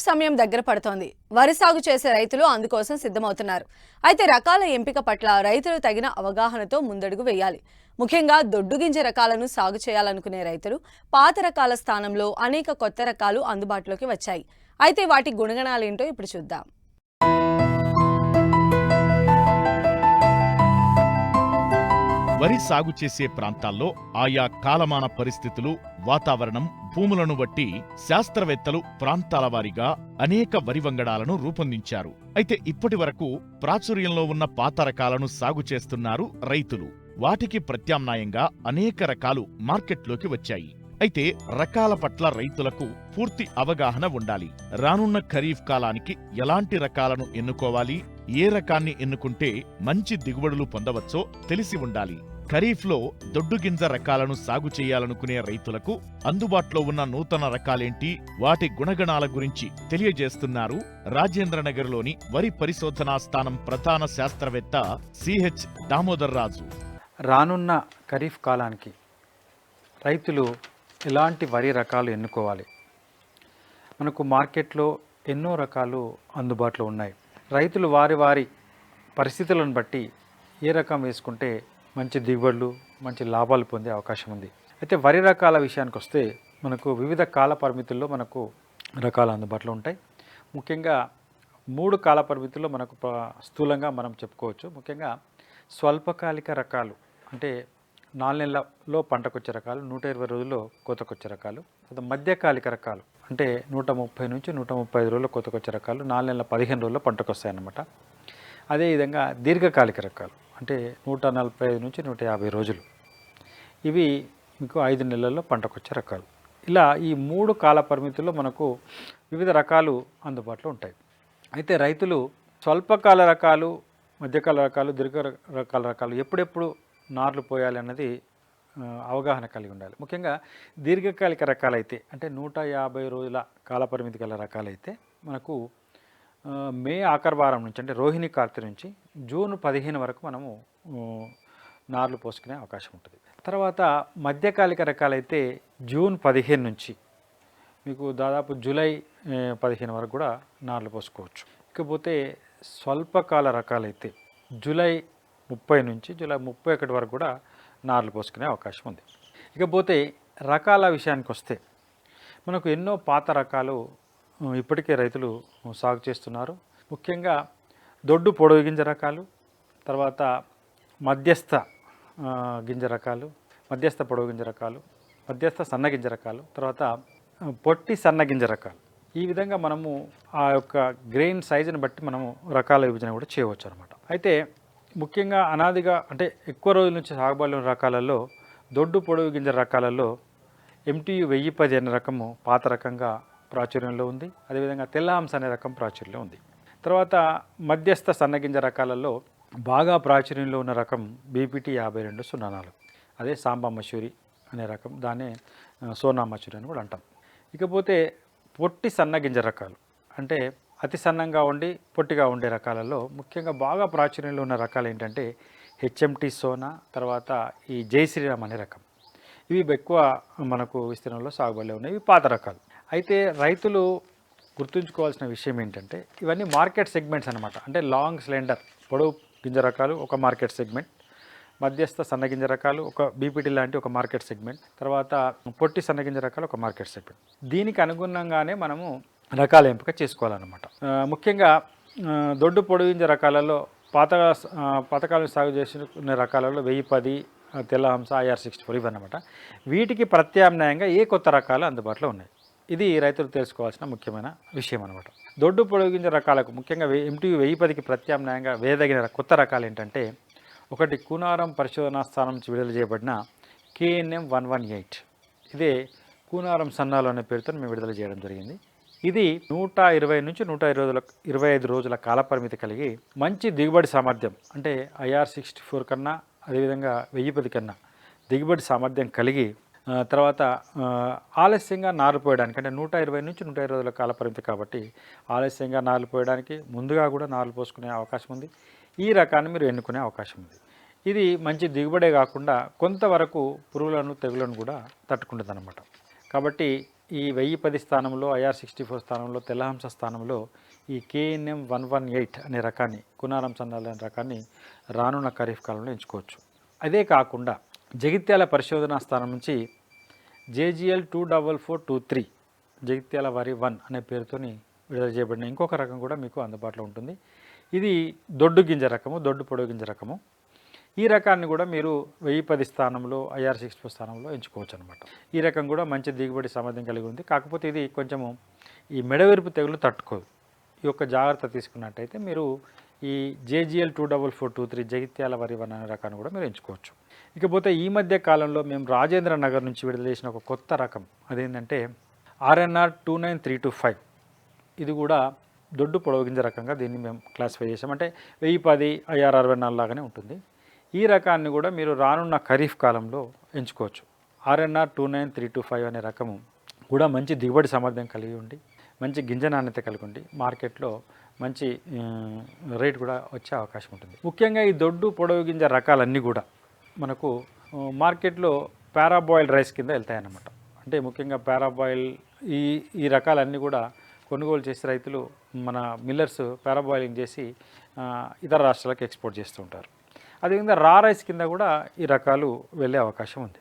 సమయం దగ్గర పడుతోంది. వరి సాగు చేసే రైతులు అందుకోసం సిద్ధమవుతున్నారు. అయితే రకాల ఎంపిక పట్ల రైతులు తగిన అవగాహనతో ముందడుగు వేయాలి. ముఖ్యంగా దొడ్డుగింజ రకాలను సాగు చేయాలనుకునే రైతులు పాత రకాల స్థానంలో అనేక కొత్త రకాలు అందుబాటులోకి వచ్చాయి. అయితే వాటి గుణగణాలేంటో ఇప్పుడు చూద్దాం. వరి సాగు చేసే ప్రాంతాల్లో ఆయా కాలమాన పరిస్థితులు, వాతావరణం, భూములను బట్టి శాస్త్రవేత్తలు ప్రాంతాల వారీగా అనేక వరి వంగడాలను రూపొందించారు. అయితే ఇప్పటి వరకు ప్రాచుర్యంలో ఉన్న పాత రకాలను సాగు చేస్తున్నారు రైతులు. వాటికి ప్రత్యామ్నాయంగా అనేక రకాలు మార్కెట్లోకి వచ్చాయి. అయితే రకాల పట్ల రైతులకు పూర్తి అవగాహన ఉండాలి. రానున్న ఖరీఫ్ కాలానికి ఎలాంటి రకాలను ఎన్నుకోవాలి, ఏ రకాన్ని ఎన్నుకుంటే మంచి దిగుబడులు పొందవచ్చో తెలిసి ఉండాలి. ఖరీఫ్లో దొడ్డుగింజ రకాలను సాగు చేయాలనుకునే రైతులకు అందుబాటులో ఉన్న నూతన రకాలేంటి, వాటి గుణగణాల గురించి తెలియజేస్తున్నారు రాజేంద్రనగర్లోని వరి పరిశోధనా స్థానం ప్రధాన శాస్త్రవేత్త సిహెచ్ దామోదర్ రాజు. రానున్న ఖరీఫ్ కాలానికి రైతులు ఎలాంటి వరి రకాలు ఎన్నుకోవాలి? మనకు మార్కెట్లో ఎన్నో రకాలు అందుబాటులో ఉన్నాయి. రైతులు వారి వారి పరిస్థితులను బట్టి ఏ రకం వేసుకుంటే మంచి దిగుబడులు, మంచి లాభాలు పొందే అవకాశం ఉంది. అయితే వరి రకాల విషయానికి వస్తే మనకు వివిధ కాల పరిమితుల్లో మనకు రకాలు అందుబాటులో ఉంటాయి. ముఖ్యంగా 3 కాల పరిమితుల్లో మనకు స్థూలంగా మనం చెప్పుకోవచ్చు. ముఖ్యంగా స్వల్పకాలిక రకాలు అంటే 4 నెలల్లో పంటకొచ్చే రకాలు, 120 రోజుల్లో కోతకొచ్చే రకాలు. మధ్యకాలిక రకాలు అంటే 130 నుంచి 135 రోజుల్లో కోతకొచ్చే రకాలు, 4 నెలల 15 రోజుల్లో పంటకొస్తాయన్నమాట. అదేవిధంగా దీర్ఘకాలిక రకాలు అంటే 145 నుంచి 150 రోజులు, ఇవి మీకు 5 నెలల్లో పంటకొచ్చే రకాలు. ఇలా ఈ 3 కాల పరిమితుల్లో మనకు వివిధ రకాలు అందుబాటులో ఉంటాయి. అయితే రైతులు స్వల్పకాల రకాలు, మధ్యకాల రకాలు, దీర్ఘకాల రకాలు ఎప్పుడెప్పుడు నార్లు పోయాలి అన్నది అవగాహన కలిగి ఉండాలి. ముఖ్యంగా దీర్ఘకాలిక రకాలైతే అంటే 150 రోజుల కాలపరిమితి గల రకాలైతే మనకు మే ఆఖరి వారం నుంచి అంటే రోహిణి కార్తె నుంచి జూన్ 15 వరకు మనము నార్లు పోసుకునే అవకాశం ఉంటుంది. తర్వాత మధ్యకాలిక రకాలైతే జూన్ 15 నుంచి మీకు దాదాపు జూలై 15 వరకు కూడా నార్లు పోసుకోవచ్చు. ఇకపోతే స్వల్పకాల రకాలైతే జూలై 30 నుంచి జూలై 31 వరకు కూడా నార్లు పోసుకునే అవకాశం ఉంది. ఇకపోతే రకాల విషయానికి వస్తే మనకు ఎన్నో పాత రకాలు ఇప్పటికే రైతులు సాగు చేస్తున్నారు. ముఖ్యంగా దొడ్డు పొడవు గింజ రకాలు, తర్వాత మధ్యస్థ గింజ రకాలు, మధ్యస్థ పొడవు గింజ రకాలు, మధ్యస్థ సన్న గింజ రకాలు, తర్వాత పొట్టి సన్న గింజ రకాలు. ఈ విధంగా మనము ఆ యొక్క గ్రెయిన్ సైజుని బట్టి మనము రకాల విభజన కూడా చేయవచ్చు అనమాట. అయితే ముఖ్యంగా అనాదిగా అంటే ఎక్కువ రోజుల నుంచి సాగుబడిలో రకాలలో దొడ్డు పొడవు గింజ రకాలలో MTU 1010 అనే రకము పాత రకంగా ప్రాచుర్యంలో ఉంది. అదేవిధంగా తెల్లహంస అనే రకం ప్రాచుర్యంలో ఉంది. తర్వాత మధ్యస్థ సన్నగింజ రకాలలో బాగా ప్రాచుర్యంలో ఉన్న రకం BPT 5204, అదే సాంబా మసూరి అనే రకం, దాన్నే సోనా మసూరి అని కూడా అంటాం. ఇకపోతే పొట్టి సన్నగింజ రకాలు అంటే అతి సన్నంగా ఉండి పొట్టిగా ఉండే రకాలలో ముఖ్యంగా బాగా ప్రాచుర్యంలో ఉన్న రకాలు ఏంటంటే HMT సోనా, తర్వాత ఈ జై శ్రీరామ్ అనే రకం. ఇవి ఎక్కువ మనకు విస్తీర్ణంలో సాగుబడిలో ఉన్నాయి. ఇవి పాత రకాలు. అయితే రైతులు గుర్తుంచుకోవాల్సిన విషయం ఏంటంటే ఇవన్నీ మార్కెట్ సెగ్మెంట్స్ అనమాట. అంటే లాంగ్ స్లెండర్ పొడవు గింజ రకాలు ఒక మార్కెట్ సెగ్మెంట్, మధ్యస్థ సన్నగింజ రకాలు ఒక BPT లాంటి ఒక మార్కెట్ సెగ్మెంట్, తర్వాత పొట్టి సన్నగింజ రకాలు ఒక మార్కెట్ సెగ్మెంట్. దీనికి అనుగుణంగానే మనము రకాల ఎంపిక చేసుకోవాలన్నమాట. ముఖ్యంగా దొడ్డు పొడవింజ రకాలలో పాతకాలం సాగు చేసిన రకాలలో 1010, తెల్లహంస, IR64 ఇవన్నమాట. వీటికి ప్రత్యామ్నాయంగా ఏ కొత్త రకాలు అందుబాటులో ఉన్నాయి, ఇది రైతులు తెలుసుకోవాల్సిన ముఖ్యమైన విషయం అనమాట. దొడ్డు పొడవింజ రకాలకు ముఖ్యంగా MTU 1010కి ప్రత్యామ్నాయంగా వేయదగిన కొత్త రకాలు ఏంటంటే ఒకటి కూనారం పరిశోధనా స్థానం నుంచి విడుదల చేయబడిన KNM 118. ఇదే కూనారం సన్నాలు అనే పేరుతో మేము విడుదల చేయడం జరిగింది. ఇది 120 నుంచి 125 రోజుల కాలపరిమితి కలిగి మంచి దిగుబడి సామర్థ్యం అంటే IR64 కన్నా, అదేవిధంగా 1010 కన్నా దిగుబడి సామర్థ్యం కలిగి, తర్వాత ఆలస్యంగా నారు పోయడానికి అంటే 120 నుంచి 125 రోజుల కాలపరిమితి కాబట్టి ఆలస్యంగా నార్లు పోయడానికి ముందుగా కూడా నార్లు పోసుకునే అవకాశం ఉంది. ఈ రకాన్ని మీరు ఎన్నుకునే అవకాశం ఉంది. ఇది మంచి దిగుబడే కాకుండా కొంతవరకు పురుగులను, తెగులను కూడా తట్టుకుంటుంది అన్నమాట. కాబట్టి ఈ 1010 స్థానంలో IR64 స్థానంలో తెల్లహంస స్థానంలో ఈ KNM 118 అనే రకాన్ని కునారం సన్నాలు అనే రకాన్ని రానున్న ఖరీఫ్ కాలంలో ఎంచుకోవచ్చు. అదే కాకుండా జగిత్యాల పరిశోధనా స్థానం నుంచి JGL 24423 జగిత్యాల వరి 1 అనే పేరుతోని విడుదల చేయబడిన ఇంకొక రకం కూడా మీకు అందుబాటులో ఉంటుంది. ఇది దొడ్డు గింజ రకము, దొడ్డు పొడవు గింజ రకము. ఈ రకాన్ని కూడా మీరు 1010 స్థానంలో IR64 స్థానంలో ఎంచుకోవచ్చు అనమాట. ఈ రకం కూడా మంచి దిగుబడి సామర్థ్యం కలిగి ఉంది. కాకపోతే ఇది కొంచెము ఈ మెడవెరుపు తెగులు తట్టుకోదు. ఈ యొక్క జాగ్రత్త తీసుకున్నట్టయితే మీరు ఈ JGL 24423 జగిత్యాల వరి 1 అనే రకాన్ని కూడా మీరు ఎంచుకోవచ్చు. ఇకపోతే ఈ మధ్య కాలంలో మేము రాజేంద్ర నగర్ నుంచి విడుదల చేసిన ఒక కొత్త రకం అదేంటంటే RNR 29325. ఇది కూడా దొడ్డు పొడవు గింజ రకంగా దీన్ని మేము క్లాసిఫై చేసాం. అంటే 1010 IR64 లాగానే ఉంటుంది. ఈ రకాన్ని కూడా మీరు రానున్న ఖరీఫ్ కాలంలో ఎంచుకోవచ్చు. RNR 29325 అనే రకము కూడా మంచి దిగుబడి సామర్థ్యం కలిగి ఉండి మంచి గింజ నాణ్యత కలిగి ఉండి మార్కెట్లో మంచి రేట్ కూడా వచ్చే అవకాశం ఉంటుంది. ముఖ్యంగా ఈ దొడ్డు పొడవు గింజ రకాలన్నీ కూడా మనకు మార్కెట్లో పారాబాయిల్ రైస్ కింద వెళ్తాయన్నమాట. అంటే ముఖ్యంగా పారాబాయిల్ ఈ రకాలన్నీ కూడా కొనుగోలు చేసే రైతులు మన మిల్లర్స్ పారాబాయిలింగ్ చేసి ఇతర రాష్ట్రాలకు ఎక్స్పోర్ట్ చేస్తూ ఉంటారు. అదేవిధంగా రా రైస్ కింద కూడా ఈ రకాలు వెళ్ళే అవకాశం ఉంది.